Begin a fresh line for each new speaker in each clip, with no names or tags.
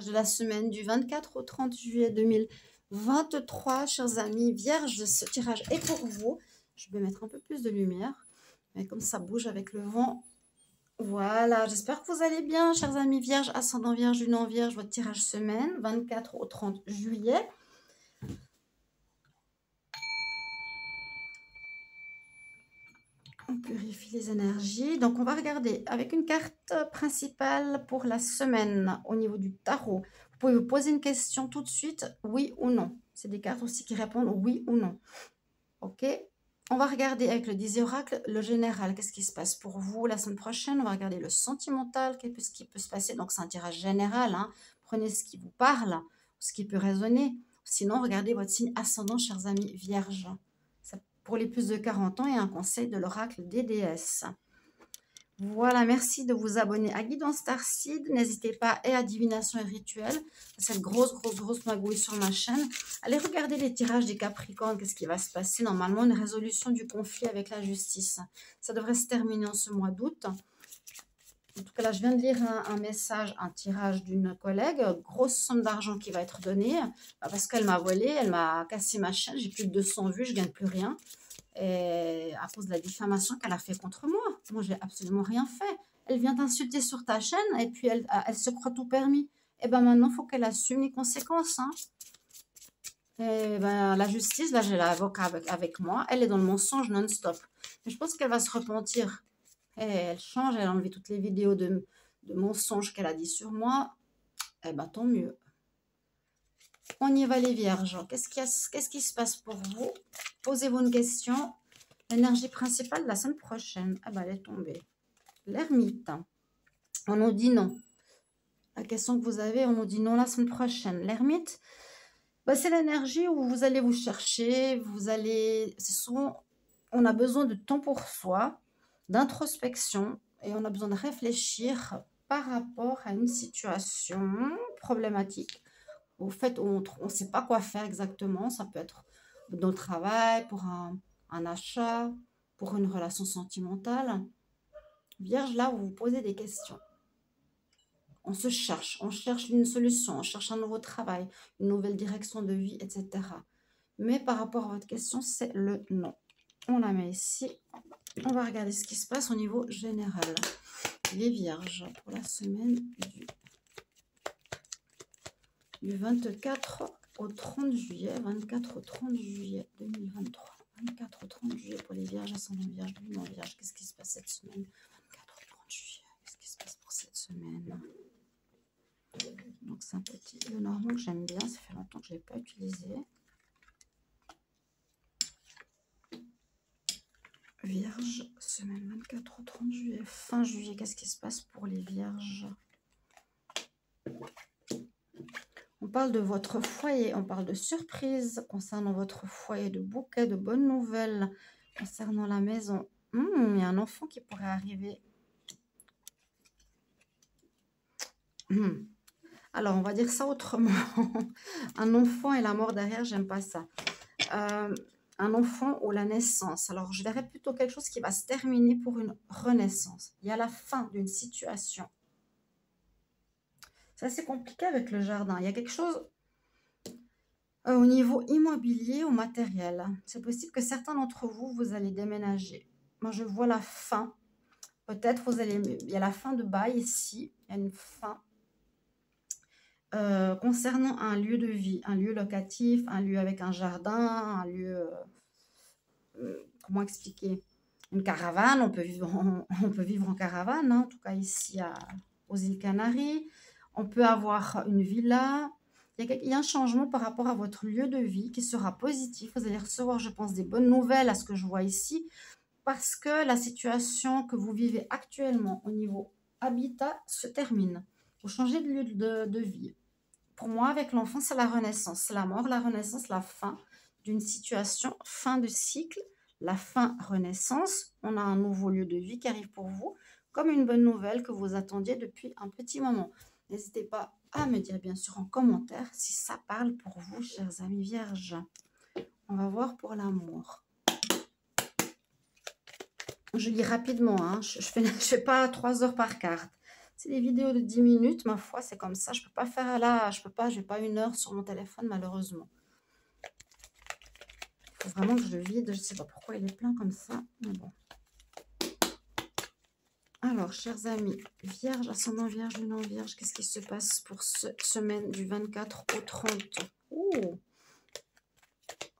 tirage de la semaine du 24 au 30 juillet 2023. Chers amis vierges, ce tirage est pour vous. Je vais mettre un peu plus de lumière, mais comme ça bouge avec le vent. Voilà, j'espère que vous allez bien, chers amis vierges, ascendant vierge, lune vierge, votre tirage semaine, 24 au 30 juillet. On purifie les énergies. Donc, on va regarder avec une carte principale pour la semaine au niveau du tarot. Vous pouvez vous poser une question tout de suite, oui ou non. C'est des cartes aussi qui répondent oui ou non. Ok. On va regarder avec le 10 oracle le général. Qu'est-ce qui se passe pour vous la semaine prochaine? On va regarder le sentimental. Qu'est-ce qui peut se passer? Donc, c'est un tirage général. Hein. Prenez ce qui vous parle, ce qui peut résonner. Sinon, regardez votre signe ascendant, chers amis vierges. Pour les plus de 40 ans et un conseil de l'oracle des déesses. Voilà, merci de vous abonner à Guidance Starseed. N'hésitez pas et à Divination et Rituel. Cette grosse magouille sur ma chaîne. Allez regarder les tirages des Capricornes. Qu'est-ce qui va se passer? Normalement, une résolution du conflit avec la justice. Ça devrait se terminer en ce mois d'août. En tout cas, là, je viens de lire un message, un tirage d'une collègue. Grosse somme d'argent qui va être donnée parce qu'elle m'a volé, elle m'a cassé ma chaîne. J'ai plus de 200 vues, je ne gagne plus rien. Et à cause de la diffamation qu'elle a fait contre moi. Moi, j'ai absolument rien fait. Elle vient t'insulter sur ta chaîne et puis elle se croit tout permis. Et bien maintenant, il faut qu'elle assume les conséquences. Hein. Et ben, la justice, là, j'ai l'avocat avec moi. Elle est dans le mensonge non-stop. Mais je pense qu'elle va se repentir. Et elle change, elle a enlevé toutes les vidéos de mensonges qu'elle a dit sur moi. Eh bien, tant mieux. On y va les vierges. Qu'est-ce qui se passe pour vous? Posez-vous une question. L'énergie principale de la semaine prochaine. Ah ben, elle est tombée. L'ermite. On nous dit non. La question que vous avez, on nous dit non la semaine prochaine. L'ermite, ben, c'est l'énergie où vous allez vous chercher. Vous allez... on a besoin de temps pour soi, d'introspection. Et on a besoin de réfléchir par rapport à une situation problématique. Au fait, on ne sait pas quoi faire exactement. Ça peut être dans le travail, pour un achat, pour une relation sentimentale. Vierge, là, vous vous posez des questions. On se cherche, on cherche une solution, on cherche un nouveau travail, une nouvelle direction de vie, etc. Mais par rapport à votre question, c'est le non. On la met ici. On va regarder ce qui se passe au niveau général. Les vierges pour la semaine du 24 au 30 juillet. 24 au 30 juillet 2023. 24 au 30 juillet pour les vierges, ascendant vierge, lumière vierge. Qu'est-ce qui se passe cette semaine? 24 au 30 juillet. Qu'est-ce qui se passe pour cette semaine? Donc c'est un petit Lenormand que j'aime bien. Ça fait longtemps que je ne l'ai pas utilisé. Vierge, semaine 24 au 30 juillet. Fin juillet, qu'est-ce qui se passe pour les vierges? On parle de votre foyer, on parle de surprise concernant votre foyer, de bouquets, de bonnes nouvelles concernant la maison. Il y a un enfant qui pourrait arriver. Alors, on va dire ça autrement. Un enfant et la mort derrière, j'aime pas ça. Un enfant ou la naissance. Alors, je verrais plutôt quelque chose qui va se terminer pour une renaissance. Il y a la fin d'une situation. C'est assez compliqué avec le jardin. Il y a quelque chose au niveau immobilier ou matériel. C'est possible que certains d'entre vous, vous allez déménager. Moi, je vois la fin. Peut-être vous allez... Il y a la fin de bail ici. Il y a une fin. Concernant un lieu de vie, un lieu locatif, un lieu avec un jardin, un lieu... comment expliquer? Une caravane. On peut vivre en caravane. Hein, en tout cas, ici aux îles Canaries. On peut avoir une villa. Il y a un changement par rapport à votre lieu de vie qui sera positif. Vous allez recevoir, je pense, des bonnes nouvelles à ce que je vois ici. Parce que la situation que vous vivez actuellement au niveau habitat se termine. Vous changez de lieu de vie. Pour moi, avec l'enfant, c'est la renaissance. C'est la mort, la renaissance, la fin d'une situation, fin de cycle, la fin renaissance. On a un nouveau lieu de vie qui arrive pour vous, comme une bonne nouvelle que vous attendiez depuis un petit moment. N'hésitez pas à me dire, bien sûr, en commentaire si ça parle pour vous, chers amis vierges. On va voir pour l'amour. Je lis rapidement, hein. Je fais pas 3 heures par carte. C'est des vidéos de 10 minutes, ma foi, c'est comme ça. Je peux pas faire là, je peux pas, j'ai pas 1 heure sur mon téléphone, malheureusement. Il faut vraiment que je le vide. Je sais pas pourquoi il est plein comme ça, mais bon. Alors, chers amis, Vierge, ascendant Vierge, Lune en Vierge, qu'est-ce qui se passe pour cette semaine du 24 au 30? Oh,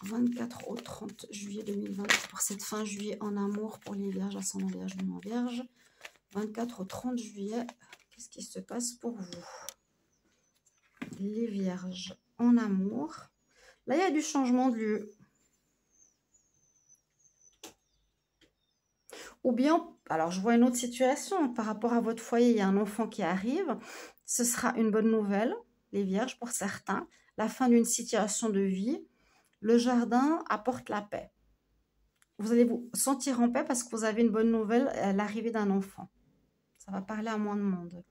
24 au 30 juillet 2020, pour cette fin juillet en amour pour les Vierges, ascendant Vierge, Lune en Vierge. 24 au 30 juillet, qu'est-ce qui se passe pour vous? Les Vierges en amour. Là, il y a du changement de lieu. Ou bien, alors je vois une autre situation, par rapport à votre foyer, il y a un enfant qui arrive. Ce sera une bonne nouvelle, les Vierges, pour certains. La fin d'une situation de vie. Le jardin apporte la paix. Vous allez vous sentir en paix parce que vous avez une bonne nouvelle, l'arrivée d'un enfant. Ça va parler à moins de monde.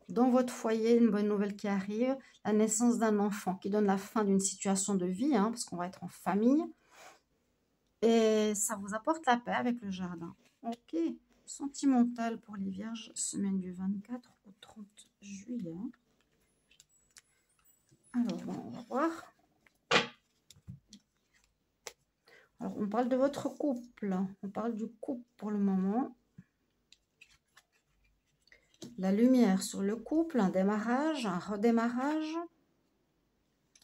Dans votre foyer, une bonne nouvelle qui arrive, la naissance d'un enfant qui donne la fin d'une situation de vie, hein, parce qu'on va être en famille. Et ça vous apporte la paix avec le jardin. Ok. Sentimental pour les Vierges, semaine du 24 au 30 juillet. Alors, bon, on va voir. Alors, on parle de votre couple. On parle du couple pour le moment. La lumière sur le couple, un démarrage, un redémarrage.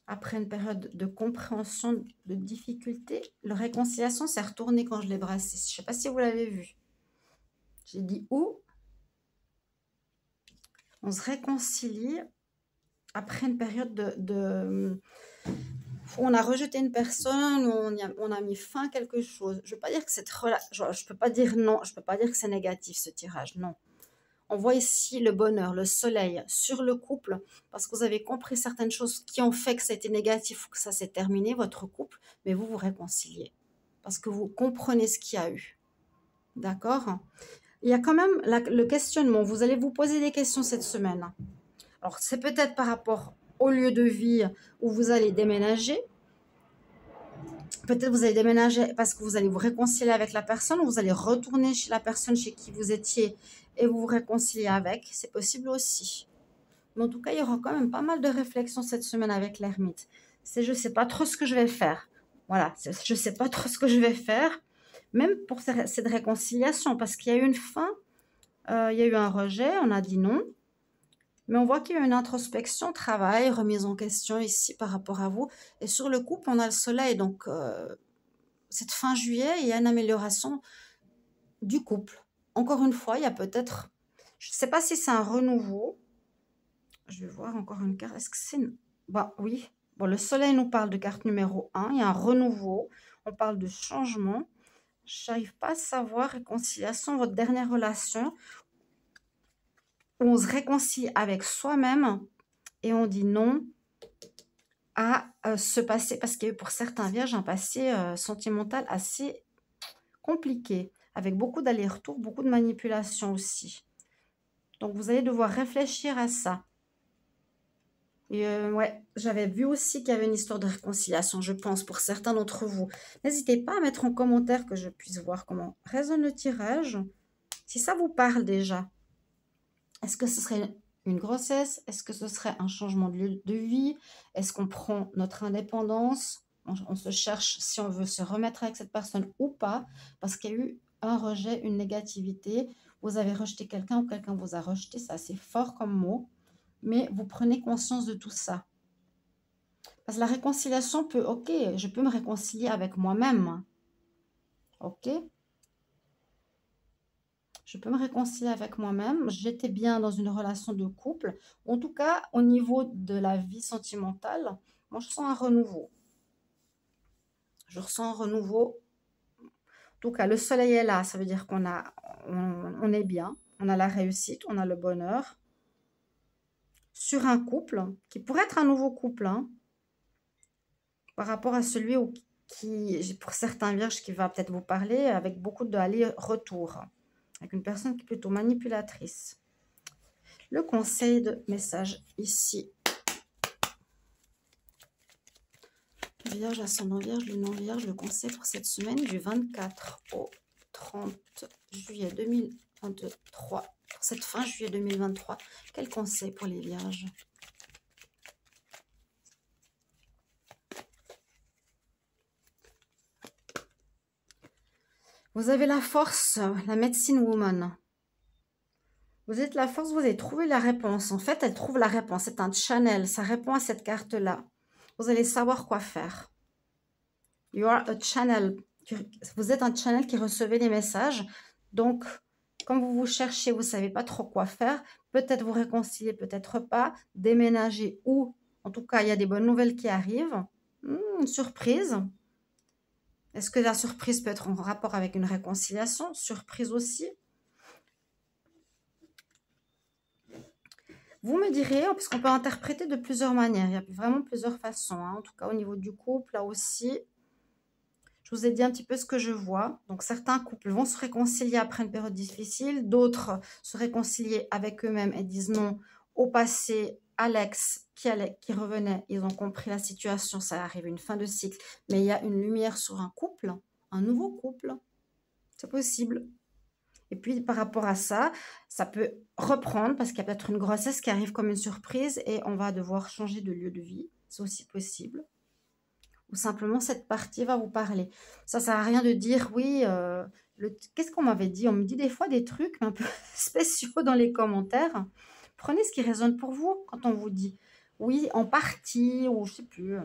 Après une période de compréhension, de difficulté, la réconciliation s'est retournée quand je l'ai brassé. Je ne sais pas si vous l'avez vu. J'ai dit où on se réconcilie après une période où on a rejeté une personne, où on a mis fin à quelque chose. Je ne veux pas dire que c'est je peux pas dire non, je peux pas dire que c'est négatif ce tirage, non. On voit ici le bonheur, le soleil sur le couple, parce que vous avez compris certaines choses qui ont fait que ça a été négatif ou que ça s'est terminé, votre couple, mais vous vous réconciliez, parce que vous comprenez ce qu'il y a eu. D'accord? Il y a quand même le questionnement. Vous allez vous poser des questions cette semaine. Alors, c'est peut-être par rapport au lieu de vie où vous allez déménager. Peut-être vous allez déménager parce que vous allez vous réconcilier avec la personne, ou vous allez retourner chez la personne chez qui vous étiez et vous vous réconcilier avec. C'est possible aussi. Mais en tout cas, il y aura quand même pas mal de réflexions cette semaine avec l'ermite. C'est je ne sais pas trop ce que je vais faire. Voilà, je ne sais pas trop ce que je vais faire. Même pour cette réconciliation, parce qu'il y a eu une fin, il y a eu un rejet, on a dit non. Mais on voit qu'il y a une introspection, travail, remise en question ici par rapport à vous. Et sur le couple, on a le soleil. Donc, cette fin juillet, il y a une amélioration du couple. Encore une fois, il y a peut-être... Je ne sais pas si c'est un renouveau. Je vais voir encore une carte. Est-ce que c'est... Bah, oui. Bon, le soleil nous parle de carte numéro 1. Il y a un renouveau. On parle de changement. Je n'arrive pas à savoir, réconciliation, votre dernière relation, où on se réconcilie avec soi-même et on dit non à ce passé, parce qu'il y a eu pour certains vierges un passé sentimental assez compliqué, avec beaucoup d'allers-retours, beaucoup de manipulations aussi. Donc, vous allez devoir réfléchir à ça. Et ouais, j'avais vu aussi qu'il y avait une histoire de réconciliation, je pense, pour certains d'entre vous. N'hésitez pas à mettre en commentaire que je puisse voir comment résonne le tirage. Si ça vous parle déjà, est-ce que ce serait une grossesse? Est-ce que ce serait un changement de lieu de vie? Est-ce qu'on prend notre indépendance? On se cherche si on veut se remettre avec cette personne ou pas, parce qu'il y a eu un rejet, une négativité. Vous avez rejeté quelqu'un ou quelqu'un vous a rejeté, c'est assez fort comme mot, mais vous prenez conscience de tout ça. Parce que la réconciliation peut, ok, je peux me réconcilier avec moi-même, ok? Je peux me réconcilier avec moi-même. J'étais bien dans une relation de couple. En tout cas, au niveau de la vie sentimentale, moi, je sens un renouveau. Je ressens un renouveau. En tout cas, le soleil est là. Ça veut dire on est bien. On a la réussite, on a le bonheur. Sur un couple, qui pourrait être un nouveau couple, hein, par rapport à celui qui, pour certains vierges, qui va peut-être vous parler, avec beaucoup d'aller-retour. Avec une personne qui est plutôt manipulatrice. Le conseil de message ici. Vierge, ascendant Vierge, Lune en Vierge, le conseil pour cette semaine du 24 au 30 juillet 2020. 1, 2, 3. Pour cette fin juillet 2023, quel conseil pour les vierges? Vous avez la force, la médecine woman. Vous êtes la force, vous avez trouvé la réponse. En fait, elle trouve la réponse. C'est un channel. Ça répond à cette carte-là. Vous allez savoir quoi faire. You are a channel. Vous êtes un channel qui recevait les messages. Donc, quand vous vous cherchez, vous ne savez pas trop quoi faire. Peut-être vous réconcilier, peut-être pas. Déménager ou, en tout cas, il y a des bonnes nouvelles qui arrivent. Une surprise. Est-ce que la surprise peut être en rapport avec une réconciliation? Surprise aussi. Vous me direz, parce qu'on peut interpréter de plusieurs manières. Il y a vraiment plusieurs façons. En tout cas, au niveau du couple, là aussi, je vous ai dit un petit peu ce que je vois. Donc, certains couples vont se réconcilier après une période difficile. D'autres se réconcilier avec eux-mêmes et disent non au passé, à l'ex qui revenait. Ils ont compris la situation, ça arrive, une fin de cycle. Mais il y a une lumière sur un couple, un nouveau couple. C'est possible. Et puis, par rapport à ça, ça peut reprendre parce qu'il y a peut-être une grossesse qui arrive comme une surprise et on va devoir changer de lieu de vie. C'est aussi possible. Ou simplement, cette partie va vous parler. Ça ne sert à rien de dire, oui, qu'est-ce qu'on m'avait dit? On me dit des fois des trucs un peu spéciaux dans les commentaires. Prenez ce qui résonne pour vous quand on vous dit, oui, en partie, ou je ne sais plus.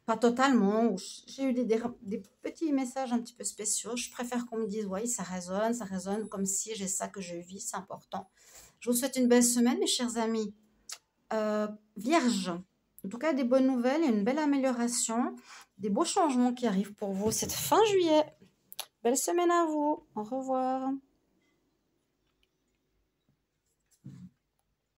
Pas totalement. J'ai eu des petits messages un petit peu spéciaux. Je préfère qu'on me dise, oui, ça résonne comme si j'ai ça que je vis, c'est important. Je vous souhaite une belle semaine, mes chers amis. Vierge, en tout cas, des bonnes nouvelles et une belle amélioration, des beaux changements qui arrivent pour vous cette fin juillet. Belle semaine à vous. Au revoir.